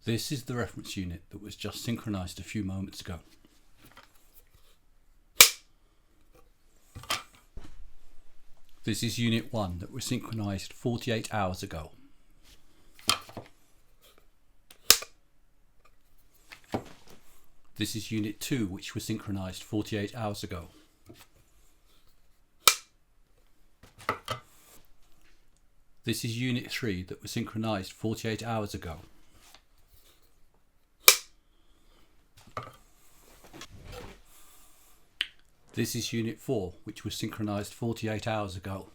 This is the reference unit that was just synchronized a few moments ago. This is Unit 1 that was synchronized 48 hours ago. This is Unit 2 which was synchronized 48 hours ago. This is Unit 3 that was synchronized 48 hours ago. This is Unit 4 which was synchronized 48 hours ago.